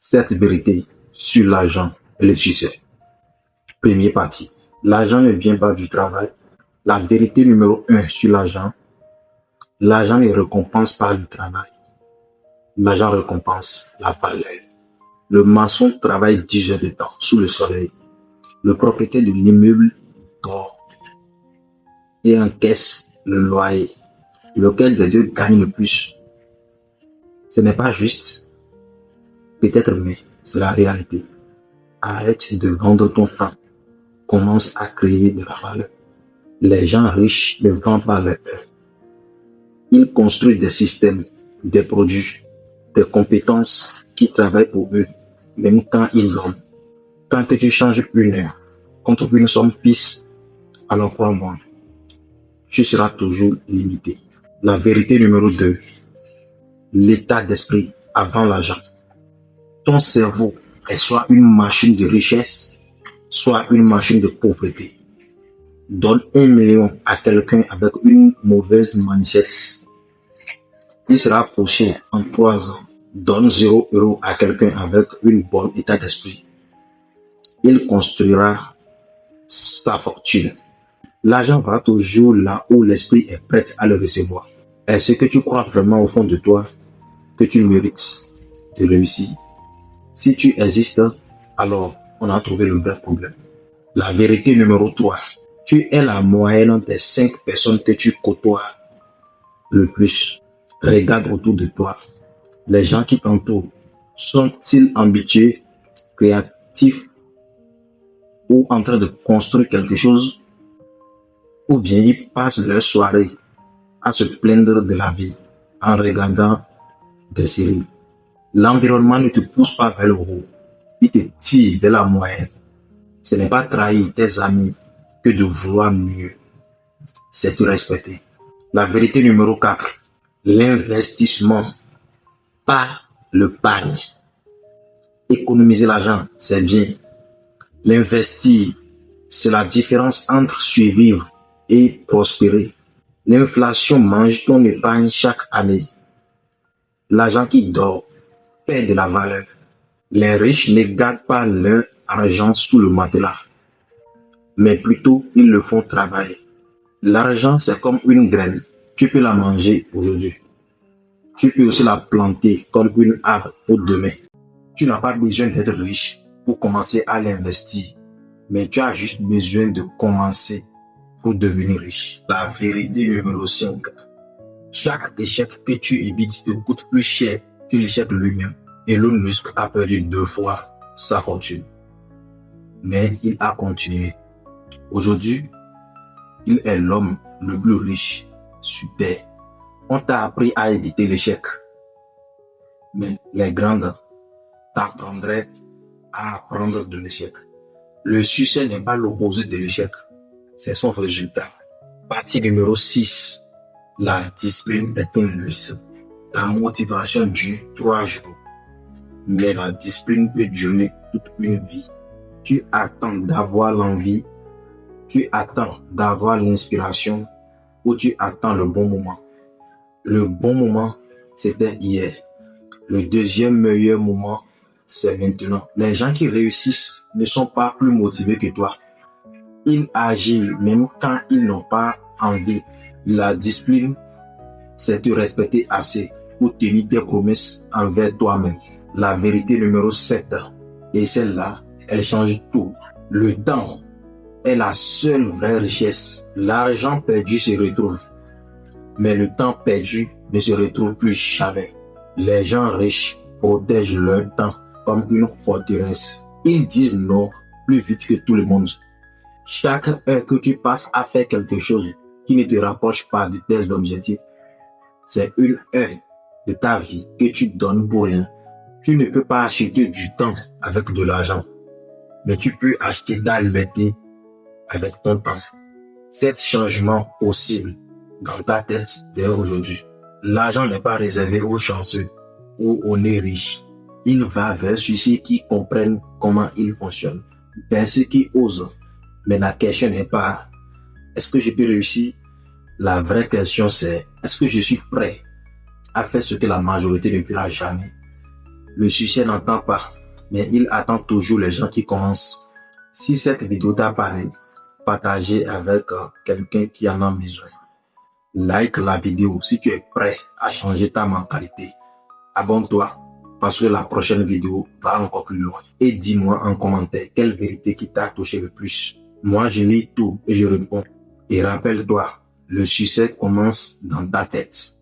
Cette vérité sur l'argent et le succès. Première partie. L'argent ne vient pas du travail. La vérité numéro 1 sur l'argent. L'argent ne récompense pas le travail. L'argent récompense la valeur. Le maçon travaille 10 heures de temps sous le soleil. Le propriétaire de l'immeuble dort et encaisse le loyer. Lequel des deux gagne le plus? Ce n'est pas juste. Peut-être, mais c'est la réalité. Arrête de vendre ton temps. Commence à créer de la valeur. Les gens riches ne vendent pas leur heure. Ils construisent des systèmes, des produits, des compétences qui travaillent pour eux, même quand ils dorment. Tant que tu changes une heure contre une somme fixe, alors crois-moi, tu seras toujours limité. La vérité numéro 2, l'état d'esprit avant l'argent. Ton cerveau est soit une machine de richesse, soit une machine de pauvreté. Donne 1 million à quelqu'un avec une mauvaise mindset. Il sera fauché en 3 ans. Donne 0 € à quelqu'un avec une bonne état d'esprit. Il construira sa fortune. L'argent va toujours là où l'esprit est prêt à le recevoir. Est-ce que tu crois vraiment au fond de toi que tu mérites de réussir? Si tu existes, alors on a trouvé le vrai problème. La vérité numéro 3. Tu es la moyenne des 5 personnes que tu côtoies le plus. Regarde autour de toi. Les gens qui t'entourent, sont-ils ambitieux, créatifs ou en train de construire quelque chose? Ou bien ils passent leur soirée à se plaindre de la vie en regardant des séries? L'environnement ne te pousse pas vers le haut, il te tire vers la moyenne. Ce n'est pas trahir tes amis que de vouloir mieux, c'est te respecter. La vérité numéro 4, l'investissement, pas le panier. Économiser l'argent, c'est bien. L'investir, c'est la différence entre survivre et prospérer. L'inflation mange ton épargne chaque année. L'argent qui dort perd de la valeur. Les riches ne gardent pas leur argent sous le matelas, mais plutôt ils le font travailler. L'argent, c'est comme une graine. Tu peux la manger aujourd'hui. Tu peux aussi la planter comme une arbre pour demain. Tu n'as pas besoin d'être riche pour commencer à l'investir, mais tu as juste besoin de commencer pour devenir riche. La vérité numéro 5. Chaque échec que tu évites te coûte plus cher que l'échec lui-même. Elon Musk a perdu 2 fois sa fortune, mais il a continué. Aujourd'hui, il est l'homme le plus riche sur Terre. On t'a appris à éviter l'échec, mais les grands t'apprendraient à apprendre de l'échec. Le succès n'est pas l'opposé de l'échec, c'est son résultat. Partie numéro 6. La discipline est un luxe. La motivation dure 3 jours, mais la discipline peut durer toute une vie. Tu attends d'avoir l'envie, tu attends d'avoir l'inspiration ou tu attends le bon moment. Le bon moment, c'était hier. Le deuxième meilleur moment, c'est maintenant. Les gens qui réussissent ne sont pas plus motivés que toi. Ils agissent même quand ils n'ont pas envie. La discipline, c'est te respecter assez pour tenir tes promesses envers toi-même. La vérité numéro 7, et celle-là, elle change tout. Le temps est la seule vraie richesse. L'argent perdu se retrouve, mais le temps perdu ne se retrouve plus jamais. Les gens riches protègent leur temps comme une forteresse. Ils disent non plus vite que tout le monde. Chaque heure que tu passes à faire quelque chose qui ne te rapproche pas de tes objectifs, c'est une heure de ta vie que tu donnes pour rien. Tu ne peux pas acheter du temps avec de l'argent, mais tu peux acheter ta liberté avec ton temps. C'est changement possible dans ta tête dès aujourd'hui. L'argent n'est pas réservé aux chanceux ou aux nés riches. Il va vers ceux qui comprennent comment il fonctionne, vers ceux qui osent. Mais la question n'est pas est-ce que je peux réussir? La vraie question c'est est-ce que je suis prêt à faire ce que la majorité ne fera jamais? Le succès n'entend pas, mais il attend toujours les gens qui commencent. Si cette vidéo t'a parlé, partagez avec quelqu'un qui en a besoin. Like la vidéo si tu es prêt à changer ta mentalité. Abonne-toi parce que la prochaine vidéo va encore plus loin. Et dis-moi en commentaire quelle vérité qui t'a touché le plus. Moi, je lis tout et je réponds. Et rappelle-toi, le succès commence dans ta tête.